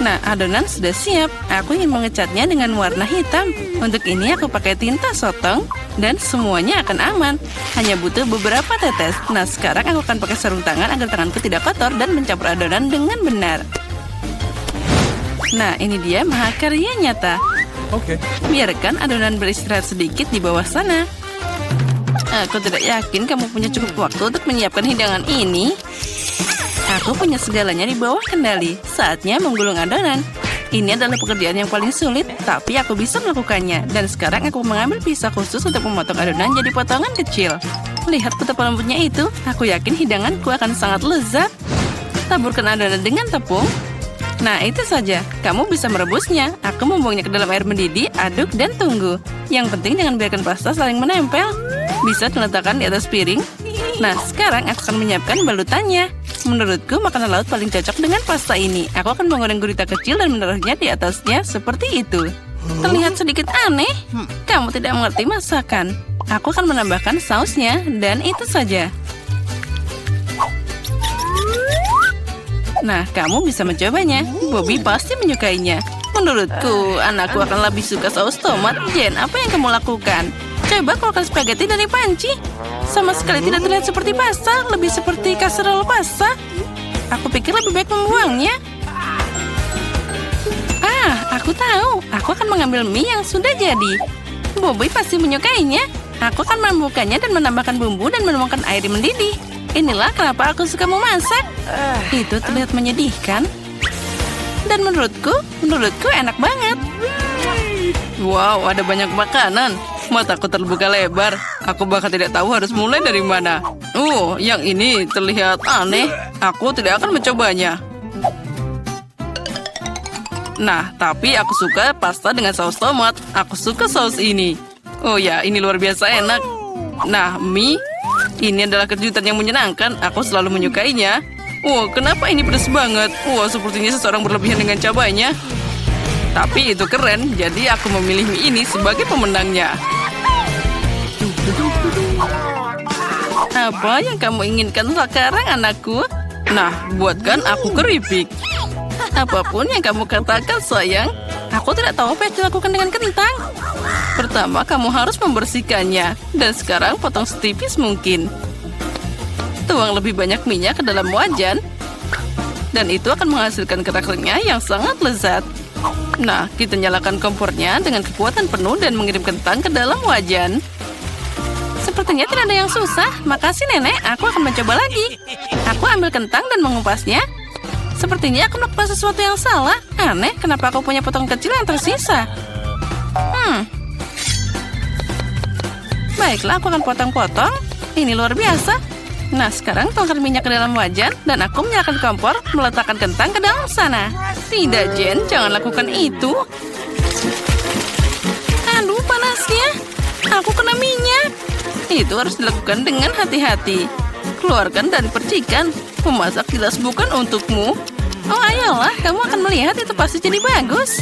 Nah, adonan sudah siap. Aku ingin mengecatnya dengan warna hitam. Untuk ini aku pakai tinta sotong dan semuanya akan aman. Hanya butuh beberapa tetes. Nah, sekarang aku akan pakai sarung tangan agar tanganku tidak kotor dan mencampur adonan dengan benar. Nah, ini dia mahakarya nyata. Oke. Biarkan adonan beristirahat sedikit di bawah sana. Aku tidak yakin kamu punya cukup waktu untuk menyiapkan hidangan ini. Aku punya segalanya di bawah kendali. Saatnya menggulung adonan. Ini adalah pekerjaan yang paling sulit, tapi aku bisa melakukannya. Dan sekarang aku mengambil pisau khusus untuk memotong adonan jadi potongan kecil. Lihat betapa lembutnya itu. Aku yakin hidanganku akan sangat lezat. Taburkan adonan dengan tepung. Nah, itu saja. Kamu bisa merebusnya. Aku membuangnya ke dalam air mendidih, aduk, dan tunggu. Yang penting jangan biarkan pasta saling menempel. Bisa diletakkan di atas piring. Nah, sekarang aku akan menyiapkan balutannya. Menurutku, makanan laut paling cocok dengan pasta ini. Aku akan menggoreng gurita kecil dan menaruhnya di atasnya seperti itu. Terlihat sedikit aneh. Kamu tidak mengerti masakan. Aku akan menambahkan sausnya, dan itu saja. Nah, kamu bisa mencobanya. Bobby pasti menyukainya. Menurutku, anakku akan lebih suka saus tomat. Jen, apa yang kamu lakukan? Coba keluarkan spaghetti dari panci. Sama sekali tidak terlihat seperti pasta, lebih seperti kasserole pasta. Aku pikir lebih baik membuangnya. Aku tahu. Aku akan mengambil mie yang sudah jadi. Bobby pasti menyukainya. Aku akan membukanya dan menambahkan bumbu dan menuangkan air mendidih. Inilah kenapa aku suka memasak. Itu terlihat menyedihkan. Dan menurutku enak banget. Wow, ada banyak makanan. Mataku terbuka lebar. Aku bahkan tidak tahu harus mulai dari mana. Yang ini terlihat aneh. Aku tidak akan mencobanya. Nah, tapi aku suka pasta dengan saus tomat. Aku suka saus ini. Oh ya, ini luar biasa enak. Nah, mie. Ini adalah kejutan yang menyenangkan. Aku selalu menyukainya. Kenapa ini pedas banget? Sepertinya seseorang berlebihan dengan cabainya. Tapi itu keren, jadi aku memilih mie ini sebagai pemenangnya. Apa yang kamu inginkan sekarang, anakku? Nah, buatkan aku keripik. Apapun yang kamu katakan, sayang. Aku tidak tahu apa yang dilakukan dengan kentang. Pertama, kamu harus membersihkannya. Dan sekarang potong setipis mungkin. Tuang lebih banyak minyak ke dalam wajan. Dan itu akan menghasilkan kerak renyah yang sangat lezat. Nah, kita nyalakan kompornya dengan kekuatan penuh dan mengirim kentang ke dalam wajan. Sepertinya tidak ada yang susah. Makasih, Nenek. Aku akan mencoba lagi. Aku ambil kentang dan mengupasnya. Sepertinya aku melakukan sesuatu yang salah. Aneh, kenapa aku punya potong kecil yang tersisa? Baiklah, aku akan potong-potong. Ini luar biasa. Nah, sekarang tuangkan minyak ke dalam wajan dan aku menyalakan kompor, meletakkan kentang ke dalam sana. Tidak, Jen, jangan lakukan itu. Aduh, panasnya. Aku kena minyak. Itu harus dilakukan dengan hati-hati. Keluarkan dari percikan. Memasak jelas bukan untukmu. Ayolah, kamu akan melihat itu pasti jadi bagus.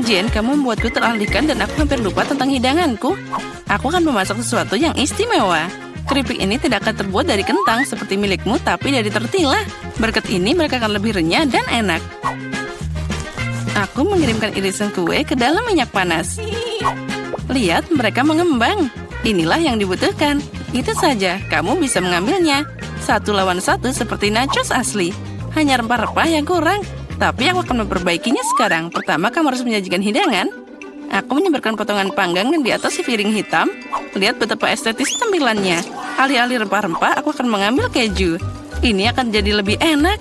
Jen, kamu membuatku teralihkan dan aku hampir lupa tentang hidanganku. Aku akan memasak sesuatu yang istimewa. Keripik ini tidak akan terbuat dari kentang seperti milikmu, tapi dari tortilla. Berkat ini mereka akan lebih renyah dan enak. Aku mengirimkan irisan kue ke dalam minyak panas. Lihat, mereka mengembang. Inilah yang dibutuhkan. Itu saja, kamu bisa mengambilnya. 1 lawan 1 seperti nachos asli. Hanya rempah-rempah yang kurang. Tapi aku akan memperbaikinya sekarang. Pertama, kamu harus menyajikan hidangan. Aku menyebarkan potongan panggang di atas piring hitam. Lihat betapa estetis tampilannya. Alih-alih rempah-rempah, aku akan mengambil keju. Ini akan jadi lebih enak.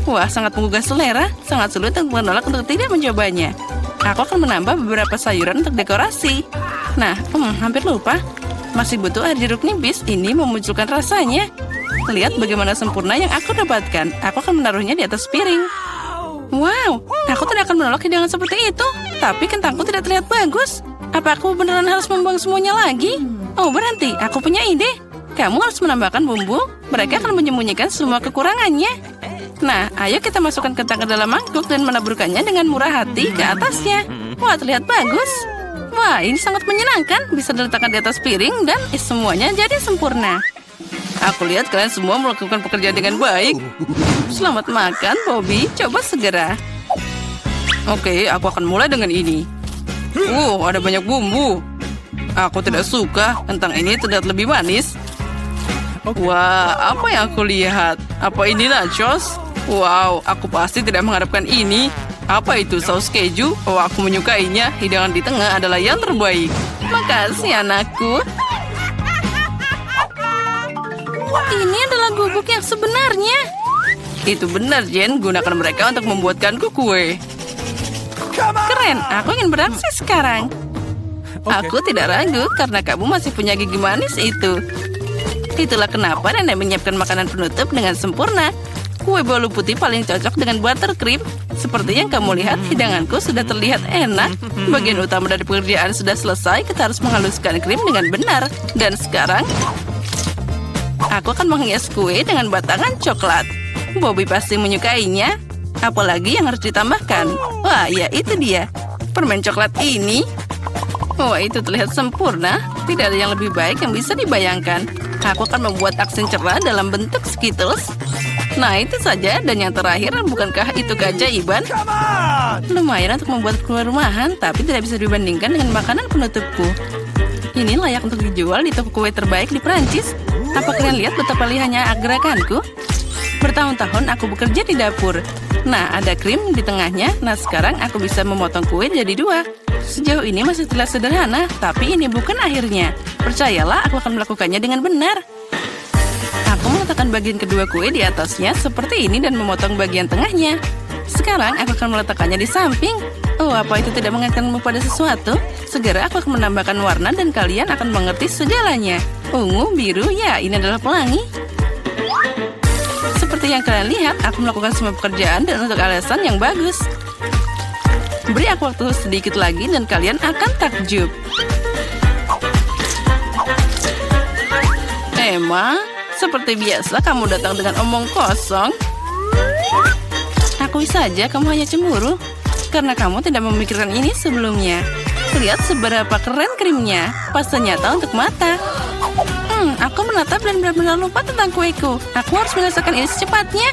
Wah, sangat menggugah selera. Sangat sulit untuk menolak untuk tidak mencobanya. Aku akan menambah beberapa sayuran untuk dekorasi. Nah, hampir lupa. Masih butuh air jeruk nipis. Ini memunculkan rasanya. Lihat bagaimana sempurna yang aku dapatkan. Aku akan menaruhnya di atas piring. Wow, aku tidak akan menolak hidangan seperti itu. Tapi kentangku tidak terlihat bagus. Apa aku beneran harus membuang semuanya lagi? Berhenti, aku punya ide. Kamu harus menambahkan bumbu. Mereka akan menyembunyikan semua kekurangannya. Nah, ayo kita masukkan kentang ke dalam mangkuk dan menaburkannya dengan murah hati ke atasnya. Wah, terlihat bagus. Wah, ini sangat menyenangkan. Bisa diletakkan di atas piring dan semuanya jadi sempurna. Aku lihat kalian semua melakukan pekerjaan dengan baik. Selamat makan, Bobby. Coba segera. Oke, aku akan mulai dengan ini. Ada banyak bumbu. Aku tidak suka. Kentang ini terlihat lebih manis. Wah, apa yang aku lihat? Apa ini nachos? Wow, aku pasti tidak mengharapkan ini. Apa itu saus keju? Aku menyukainya. Hidangan di tengah adalah yang terbaik. Makasih, anakku. Ini adalah gubuk yang sebenarnya. Itu benar, Jen. Gunakan mereka untuk membuatkanku kue. Keren, aku ingin beraksi sekarang. Aku tidak ragu karena kamu masih punya gigi manis itu. Itulah kenapa nenek menyiapkan makanan penutup dengan sempurna. Kue bolu putih paling cocok dengan buttercream. Seperti yang kamu lihat, hidanganku sudah terlihat enak. Bagian utama dari pekerjaan sudah selesai. Kita harus menghaluskan krim dengan benar. Dan sekarang, aku akan menghias kue dengan batangan coklat. Bobby pasti menyukainya. Apalagi yang harus ditambahkan? Wah, ya itu dia. Permen coklat ini. Wah, itu terlihat sempurna. Tidak ada yang lebih baik yang bisa dibayangkan. Aku akan membuat aksen cerah dalam bentuk Skittles. Nah, itu saja. Dan yang terakhir, bukankah itu keajaiban? Lumayan untuk membuat kue rumahan, tapi tidak bisa dibandingkan dengan makanan penutupku. Ini layak untuk dijual di toko kue terbaik di Prancis. Apa kalian lihat betapa lihatnya gerakanku? Bertahun-tahun aku bekerja di dapur. Nah, ada krim di tengahnya. Nah, sekarang aku bisa memotong kue jadi 2. Sejauh ini masih terlihat sederhana, tapi ini bukan akhirnya. Percayalah, aku akan melakukannya dengan benar. Aku meletakkan bagian kedua kue di atasnya seperti ini dan memotong bagian tengahnya. Sekarang aku akan meletakkannya di samping. Oh, apa itu tidak mengingatkanmu pada sesuatu? Segera aku akan menambahkan warna dan kalian akan mengerti segalanya. Ungu, biru, ya ini adalah pelangi. Seperti yang kalian lihat, aku melakukan semua pekerjaan dan untuk alasan yang bagus. Beri aku waktu sedikit lagi dan kalian akan takjub. Emma, seperti biasa kamu datang dengan omong kosong. Akui saja kamu hanya cemburu karena kamu tidak memikirkan ini sebelumnya. Lihat seberapa keren krimnya. Pasta nyata untuk mata. Aku menatap dan benar-benar lupa tentang kueku. Aku harus menyelesaikan ini secepatnya.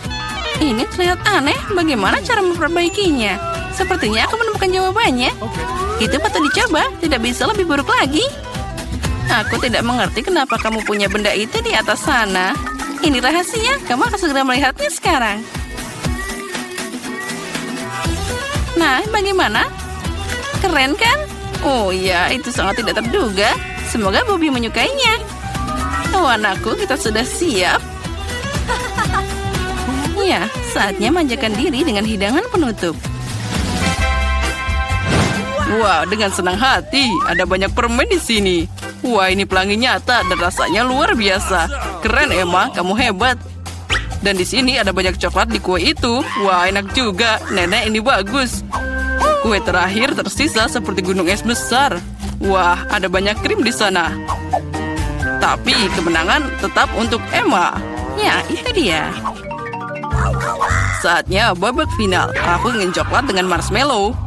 Ini terlihat aneh. Bagaimana cara memperbaikinya? Sepertinya aku menemukan jawabannya. Itu patut dicoba. Tidak bisa lebih buruk lagi. Aku tidak mengerti kenapa kamu punya benda itu di atas sana. Ini rahasia. Kamu akan segera melihatnya sekarang. Nah, bagaimana? Keren kan? Oh ya, itu sangat tidak terduga. Semoga Bobby menyukainya. Oh anakku, kita sudah siap. Ya, saatnya manjakan diri dengan hidangan penutup. Wah, dengan senang hati. Ada banyak permen di sini. Wah, ini pelangi nyata dan rasanya luar biasa. Keren, Emma. Kamu hebat. Dan di sini ada banyak coklat di kue itu. Wah, enak juga. Nenek, ini bagus. Kue terakhir tersisa seperti gunung es besar. Wah, ada banyak krim di sana. Tapi kemenangan tetap untuk Emma. Ya, itu dia. Saatnya babak final. Aku ingin coklat dengan marshmallow.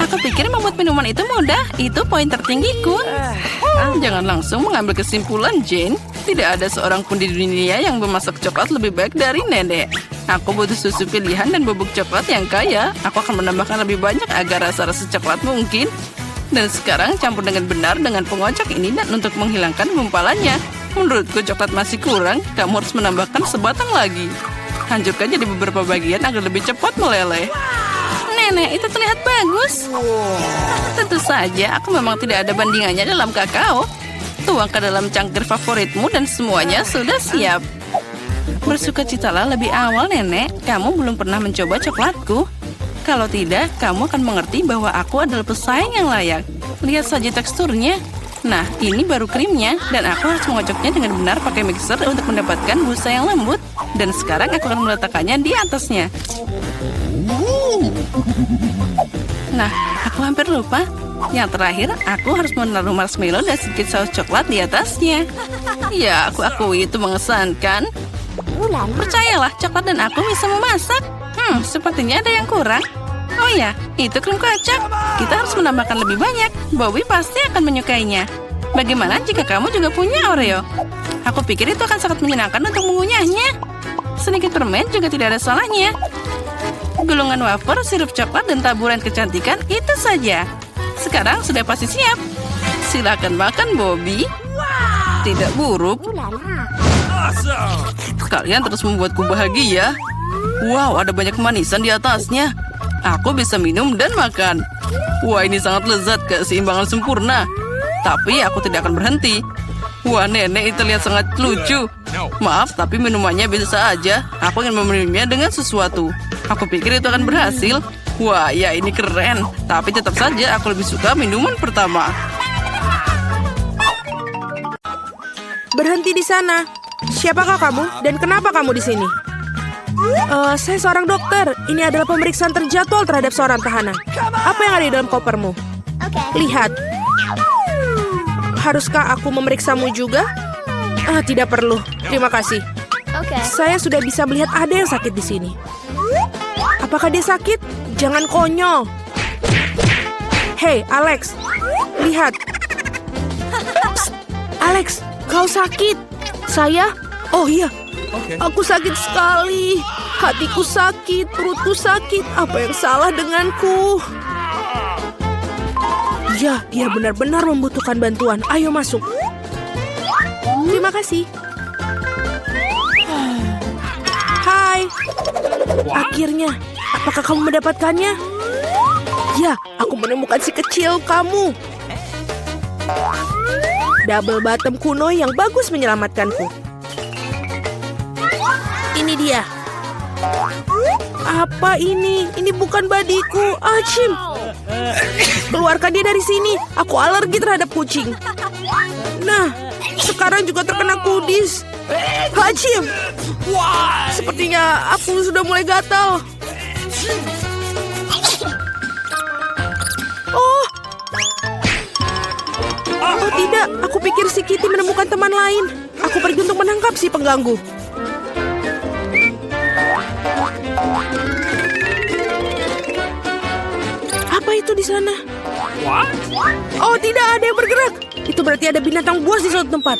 Aku pikir membuat minuman itu mudah. Itu poin tertinggiku. Jangan langsung mengambil kesimpulan, Jane. Tidak ada seorang pun di dunia yang memasak coklat lebih baik dari nenek. Aku butuh susu pilihan dan bubuk coklat yang kaya. Aku akan menambahkan lebih banyak agar rasa-rasa coklat mungkin. Dan sekarang campur dengan benar dengan pengocok ini dan untuk menghilangkan gumpalannya. Menurutku coklat masih kurang. Kamu harus menambahkan sebatang lagi. Hancurkan jadi beberapa bagian agar lebih cepat meleleh. Nenek, itu terlihat bagus. Tentu saja, aku memang tidak ada bandingannya dalam kakao. Tuang ke dalam cangkir favoritmu dan semuanya sudah siap. Bersukacitalah lebih awal, Nenek. Kamu belum pernah mencoba coklatku. Kalau tidak, kamu akan mengerti bahwa aku adalah pesaing yang layak. Lihat saja teksturnya. Nah, ini baru krimnya. Dan aku harus mengocoknya dengan benar pakai mixer untuk mendapatkan busa yang lembut. Dan sekarang aku akan meletakkannya di atasnya. Nah, aku hampir lupa. Yang terakhir, aku harus menaruh marshmallow dan sedikit saus coklat di atasnya. Ya, aku akui itu mengesankan. Percayalah, coklat dan aku bisa memasak. Sepertinya ada yang kurang. Oh ya, itu krim kocok. Kita harus menambahkan lebih banyak. Bobby pasti akan menyukainya. Bagaimana jika kamu juga punya Oreo? Aku pikir itu akan sangat menyenangkan untuk mengunyahnya. Sedikit permen juga tidak ada salahnya. Gulungan wafer, sirup coklat, dan taburan kecantikan itu saja. Sekarang sudah pasti siap. Silakan makan, Bobby. Tidak buruk. Kalian terus membuatku bahagia. Wow, ada banyak kemanisan di atasnya. Aku bisa minum dan makan. Wah, ini sangat lezat, keseimbangan sempurna. Tapi aku tidak akan berhenti. Wah, nenek itu terlihat sangat lucu. Maaf, tapi minumannya biasa aja. Aku ingin meminumnya dengan sesuatu. Aku pikir itu akan berhasil. Wah, ya ini keren. Tapi tetap saja aku lebih suka minuman pertama. Berhenti di sana. Siapakah kamu dan kenapa kamu di sini? Saya seorang dokter. Ini adalah pemeriksaan terjadwal terhadap seorang tahanan. Apa yang ada di dalam kopermu? Lihat. Haruskah aku memeriksamu juga? Tidak perlu. Terima kasih. Saya sudah bisa melihat ada yang sakit di sini. Apakah dia sakit? Jangan konyol. Hei, Alex. Lihat. Psst. Alex, kau sakit. Saya? Oh iya. Aku sakit sekali. Hatiku sakit, perutku sakit. Apa yang salah denganku? Ya, dia benar-benar membutuhkan bantuan. Ayo masuk. Terima kasih. Hai. Akhirnya, apakah kamu mendapatkannya? Ya, aku menemukan si kecil kamu. Double bottom kuno yang bagus menyelamatkanku. Ini dia. Apa ini? Ini bukan badiku. Achim. Keluarkan dia dari sini. Aku alergi terhadap kucing. Nah, sekarang juga terkena kudis. Achim. Sepertinya aku sudah mulai gatal. Oh tidak, aku pikir si Kitty menemukan teman lain. Aku pergi untuk menangkap si pengganggu. Apa itu di sana? Oh tidak, ada yang bergerak. Itu berarti ada binatang buas di suatu tempat.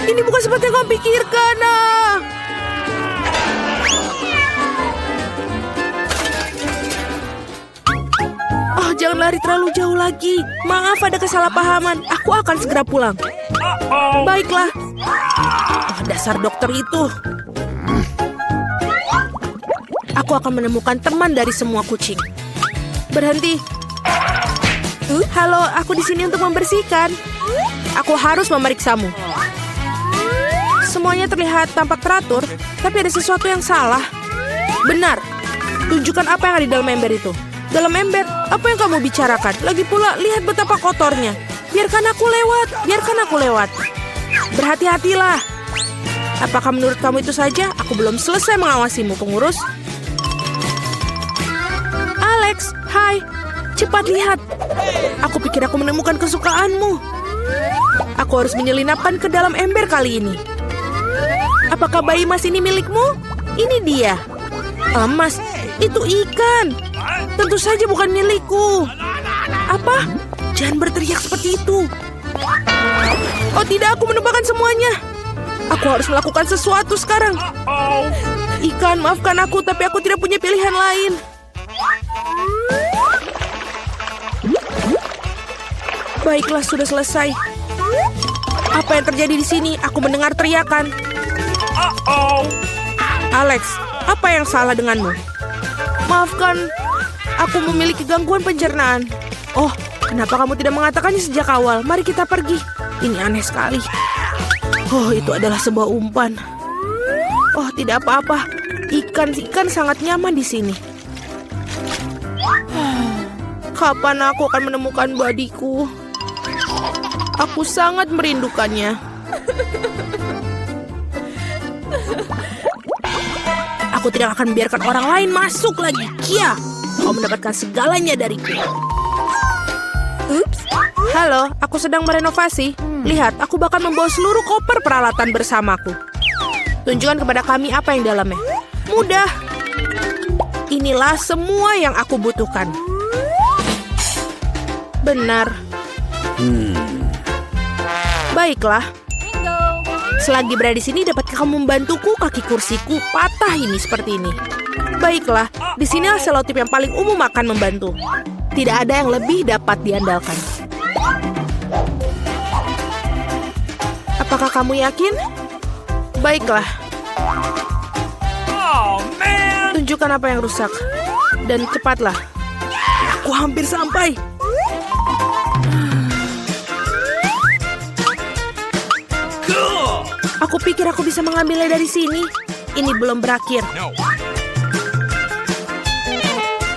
Ini bukan seperti yang kau pikirkan. Jangan lari terlalu jauh lagi. Maaf, ada kesalahpahaman. Aku akan segera pulang. Baiklah. Dasar dokter itu. Aku akan menemukan teman dari semua kucing. Berhenti. Halo, aku di sini untuk membersihkan. Aku harus memeriksamu. Semuanya terlihat tampak teratur, tapi ada sesuatu yang salah. Benar. Tunjukkan apa yang ada di dalam ember itu. Dalam ember, apa yang kamu bicarakan? Lagi pula, lihat betapa kotornya. Biarkan aku lewat. Berhati-hatilah. Apakah menurut kamu itu saja? Aku belum selesai mengawasimu, pengurus. Alex, hai. Cepat lihat. Aku pikir aku menemukan kesukaanmu. Aku harus menyelinapkan ke dalam ember kali ini. Apakah bayi mas ini milikmu? Ini dia. Mas, itu ikan. Tentu saja bukan milikku. Apa? Jangan berteriak seperti itu. Oh tidak, aku menebakkan semuanya. Aku harus melakukan sesuatu sekarang. Ikan, maafkan aku, tapi aku tidak punya pilihan lain. Baiklah, sudah selesai. Apa yang terjadi di sini? Aku mendengar teriakan. Alex, apa yang salah denganmu? Maafkan, aku memiliki gangguan pencernaan. Oh, kenapa kamu tidak mengatakannya sejak awal? Mari kita pergi. Ini aneh sekali. Oh, itu adalah sebuah umpan. Oh, tidak apa-apa. Ikan sangat nyaman di sini. Kapan aku akan menemukan badiku? Aku sangat merindukannya. Aku tidak akan membiarkan orang lain masuk lagi. Kia, kau mendapatkan segalanya dariku. Ups. Halo, aku sedang merenovasi. Lihat, aku bahkan membawa seluruh koper peralatan bersamaku. Tunjukkan kepada kami apa yang dalamnya. Mudah. Inilah semua yang aku butuhkan. Benar. Baiklah. Selagi berada di sini, dapatkah kamu membantuku? Kaki kursiku patah ini seperti ini. Baiklah, di sini selotip yang paling umum akan membantu. Tidak ada yang lebih dapat diandalkan. Apakah kamu yakin? Baiklah. Tunjukkan apa yang rusak. Dan cepatlah. Aku hampir sampai. Aku pikir aku bisa mengambilnya dari sini. Ini belum berakhir. No.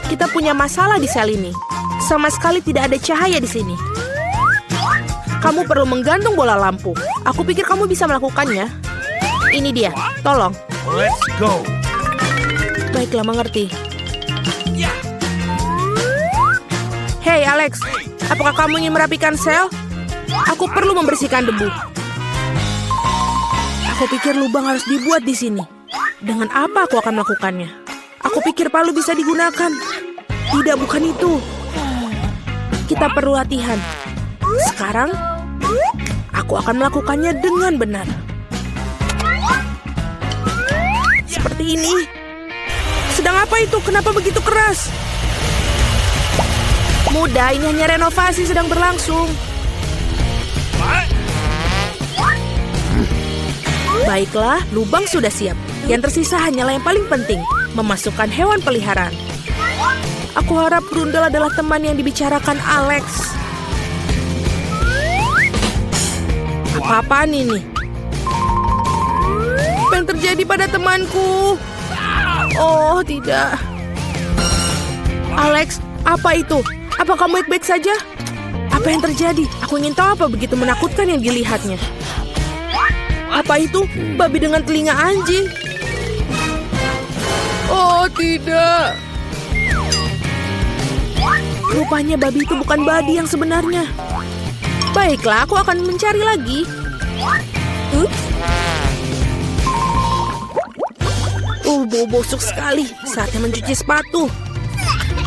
Kita punya masalah di sel ini. Sama sekali tidak ada cahaya di sini. Kamu perlu menggantung bola lampu. Aku pikir kamu bisa melakukannya. Ini dia, tolong. Let's go. Baiklah, mengerti. Yeah. Hei, Alex. Apakah kamu ingin merapikan sel? Aku perlu membersihkan debu. Aku pikir lubang harus dibuat di sini. Dengan apa aku akan melakukannya? Aku pikir palu bisa digunakan. Tidak, bukan itu. Kita perlu latihan. Sekarang, aku akan melakukannya dengan benar. Seperti ini. Sedang apa itu? Kenapa begitu keras? Mudah, ini hanya renovasi sedang berlangsung. What? Baiklah, lubang sudah siap. Yang tersisa hanyalah yang paling penting, memasukkan hewan peliharaan. Aku harap Grundel adalah teman yang dibicarakan Alex. Apa-apaan ini? Apa yang terjadi pada temanku? Oh, tidak. Alex, apa itu? Apa kamu baik-baik saja? Apa yang terjadi? Aku ingin tahu apa begitu menakutkan yang dilihatnya. Apa itu? Babi dengan telinga anjing. Oh, tidak. Rupanya babi itu bukan babi yang sebenarnya. Baiklah, aku akan mencari lagi. Bau busuk sekali. Saatnya mencuci sepatu.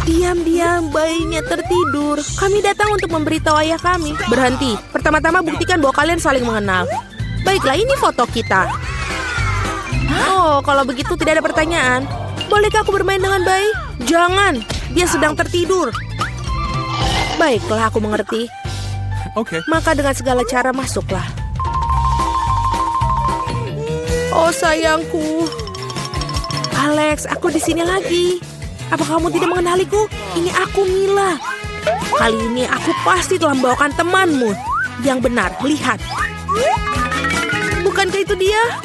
Diam-diam, bayinya tertidur. Kami datang untuk memberitahu ayah kami. Berhenti. Pertama-tama buktikan bahwa kalian saling mengenal. Baiklah, ini foto kita. Oh, kalau begitu tidak ada pertanyaan. Bolehkah aku bermain dengan bayi? Jangan, dia sedang tertidur. Baiklah, aku mengerti. Okay. Maka dengan segala cara masuklah. Oh, sayangku. Alex, aku di sini lagi. Apa kamu tidak mengenaliku? Ini aku, Mila. Kali ini aku pasti telah membawakan temanmu. Yang benar, lihat. Bukankah itu dia?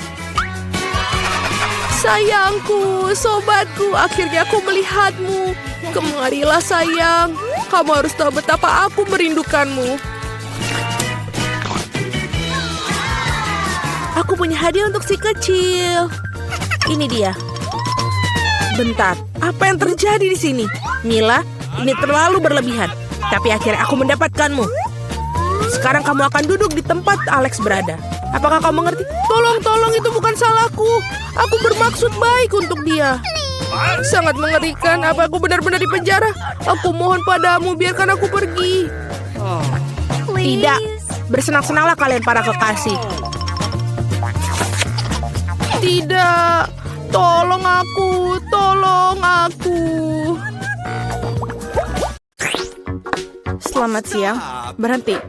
Sayangku, sobatku, akhirnya aku melihatmu. Kemarilah sayang. Kamu harus tahu betapa aku merindukanmu. Aku punya hadiah untuk si kecil. Ini dia. Bentar, apa yang terjadi di sini? Mila, ini terlalu berlebihan. Tapi akhirnya aku mendapatkanmu. Sekarang kamu akan duduk di tempat Alex berada. Apakah kamu mengerti? Tolong, itu bukan salahku. Aku bermaksud baik untuk dia. Sangat mengerikan. Apa aku benar-benar di penjara? Aku mohon padamu, biarkan aku pergi. Tidak. Bersenang-senanglah kalian para kekasih. Tidak. Tolong aku. Selamat siang. Berhenti.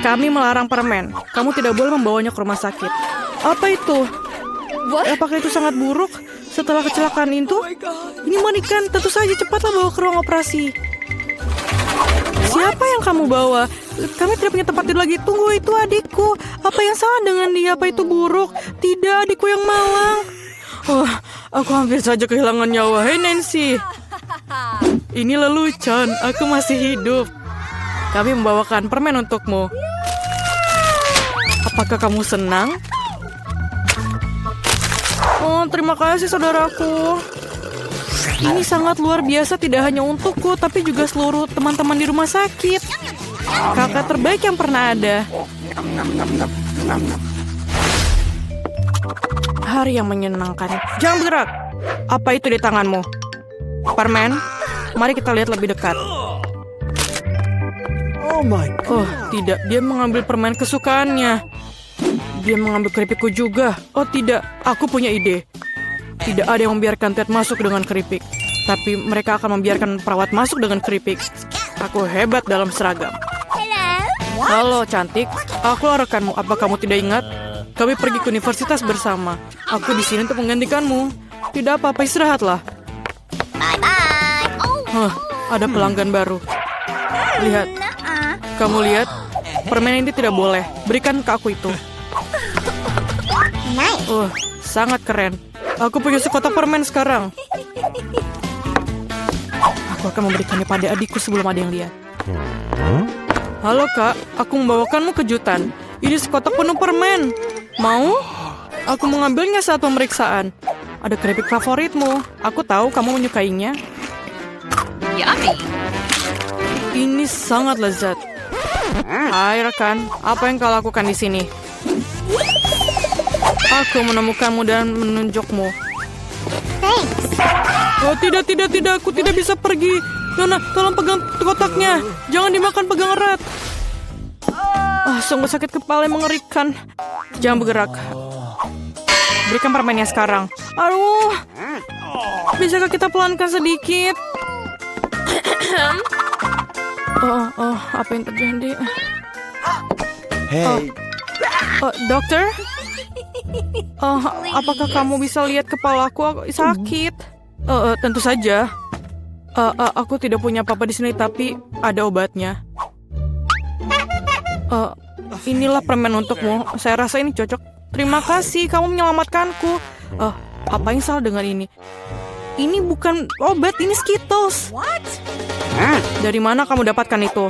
Kami melarang permen. Kamu tidak boleh membawanya ke rumah sakit. Apa itu? Apakah itu sangat buruk? Setelah kecelakaan itu? Ini mengerikan. Tentu saja cepatlah bawa ke ruang operasi. Siapa yang kamu bawa? Kami tidak punya tempat tidur lagi. Tunggu, itu adikku. Apa yang salah dengan dia? Apa itu buruk? Tidak, adikku yang malang. Oh, aku hampir saja kehilangan nyawa. Hei Nancy. Ini lelucon. Aku masih hidup. Kami membawakan permen untukmu. Apakah kamu senang? Oh, terima kasih saudaraku. Ini sangat luar biasa, tidak hanya untukku, tapi juga seluruh teman-teman di rumah sakit. Kakak terbaik yang pernah ada. Hari yang menyenangkan. Jangan bergerak. Apa itu di tanganmu? Permen? Mari kita lihat lebih dekat. Oh my. Oh, tidak. Dia mengambil permen kesukaannya. Dia mengambil keripikku juga. Oh, tidak. Aku punya ide. Tidak ada yang membiarkan Ted masuk dengan keripik. Tapi mereka akan membiarkan perawat masuk dengan keripik. Aku hebat dalam seragam. Halo, cantik. Aku rekanmu. Apa kamu tidak ingat? Kami pergi ke universitas bersama. Aku di sini untuk menggantikanmu. Tidak apa-apa, istirahatlah. Bye-bye. Ada pelanggan baru. Lihat. Kamu lihat? Permen ini tidak boleh. Berikan ke aku itu. Sangat keren. Aku punya sekotak permen sekarang. Aku akan memberikannya pada adikku sebelum ada yang lihat. Halo kak, aku membawakanmu kejutan. Ini sekotak penuh permen. Mau? Aku mengambilnya saat pemeriksaan. Ada keripik favoritmu. Aku tahu kamu menyukainya. Ini sangat lezat. Hai rekan, apa yang kau lakukan di sini? Aku menemukanmu dan menunjukmu. Oh tidak, aku tidak bisa pergi. Nona, tolong pegang kotaknya. Jangan dimakan, pegang erat. Sungguh sakit kepala yang mengerikan. Jangan bergerak. Berikan permennya sekarang. Aduh, bisakah kita pelankan sedikit? Apa yang terjadi? Hey. Dokter? Apakah kamu bisa lihat kepalaku? Aku sakit. Tentu saja. Aku tidak punya apa-apa di sini, tapi ada obatnya. Inilah permen untukmu. Saya rasa ini cocok. Terima kasih, kamu menyelamatkanku. Apa yang salah dengan ini? Ini bukan obat, ini Skittles. Dari mana kamu dapatkan itu?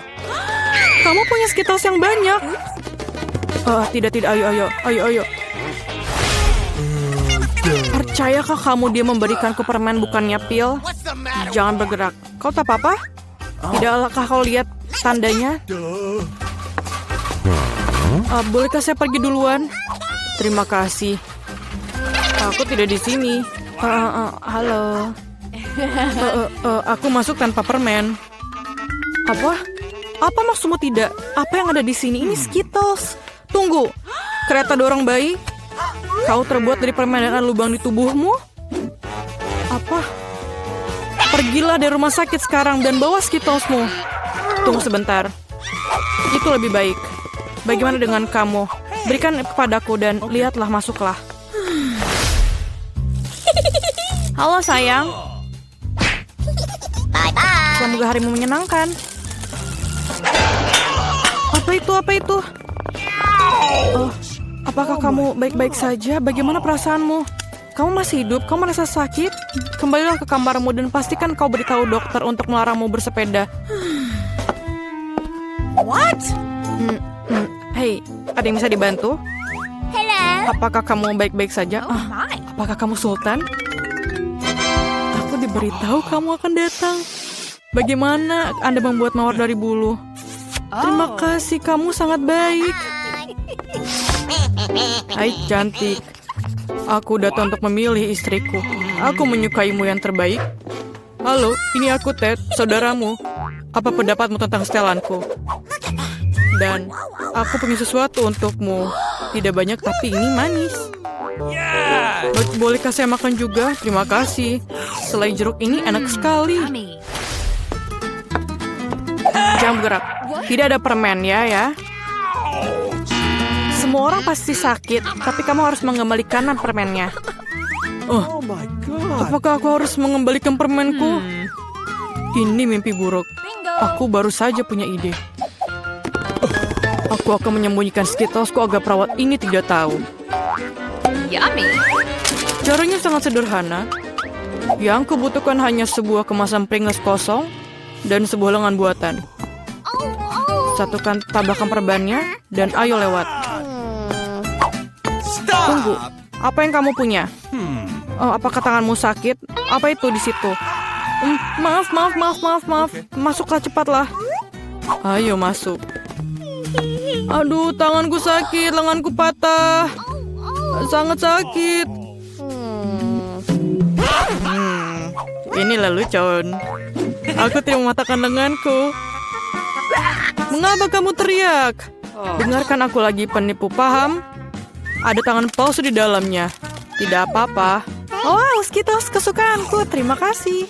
Kamu punya Skittles yang banyak. Tidak, ayo. Percayakah kamu dia memberikanku permen bukannya pil? Jangan bergerak. Kau tak apa-apa? Tidakkah kau lihat tandanya? Bolehkah saya pergi duluan? Terima kasih. Aku tidak di sini. Halo. Aku masuk tanpa permen. Apa? Apa maksudmu tidak? Apa yang ada di sini? Ini Skittles. Tunggu. Kereta dorong bayi? Kau terbuat dari permen dan ada lubang di tubuhmu? Apa? Pergilah dari rumah sakit sekarang dan bawa Skittlesmu. Tunggu sebentar. Itu lebih baik. Bagaimana dengan kamu? Berikan kepadaku dan lihatlah, masuklah. Halo sayang. Semoga harimu menyenangkan. Apa itu? Apakah kamu baik-baik saja? Bagaimana perasaanmu? Kamu masih hidup? Kamu merasa sakit? Kembalilah ke kamarmu dan pastikan kau beritahu dokter untuk melarangmu bersepeda. What? Hei, ada yang bisa dibantu? Hello. Apakah kamu baik-baik saja? Oh my. Apakah kamu Sultan? Aku diberitahu kamu akan datang. Bagaimana Anda membuat mawar dari bulu? Terima kasih, kamu sangat baik. Hai cantik. Aku datang untuk memilih istriku. Aku menyukaimu yang terbaik. Halo, ini aku Ted, saudaramu. Apa pendapatmu tentang setelanku? Dan aku punya sesuatu untukmu. Tidak banyak tapi ini manis. Bolehkah saya makan juga? Terima kasih. Selai jeruk ini enak sekali. Jangan bergerak. Tidak ada permen ya. Semua orang pasti sakit, tapi kamu harus mengembalikan permennya. Oh my god. Apakah aku harus mengembalikan permenku? Ini mimpi buruk. Aku baru saja punya ide. Aku akan menyembunyikan Skittlesku agar perawat ini tidak tahu. Yummy. Caranya sangat sederhana. Yang kubutuhkan hanya sebuah kemasan Pringles kosong dan sebuah lengan buatan. Satukan tabakan perbannya dan ayo lewat. Tunggu, apa yang kamu punya? Apakah tanganmu sakit? Apa itu di situ? Maaf. Masuklah cepatlah. Ayo masuk. Aduh, tanganku sakit, lenganku patah. Sangat sakit. Ini lelucon. Aku tidak mematahkan lenganku. Mengapa kamu teriak? Dengarkan aku lagi, penipu, paham? Ada tangan palsu di dalamnya. Tidak apa-apa. Oh, Skittles kesukaanku. Terima kasih.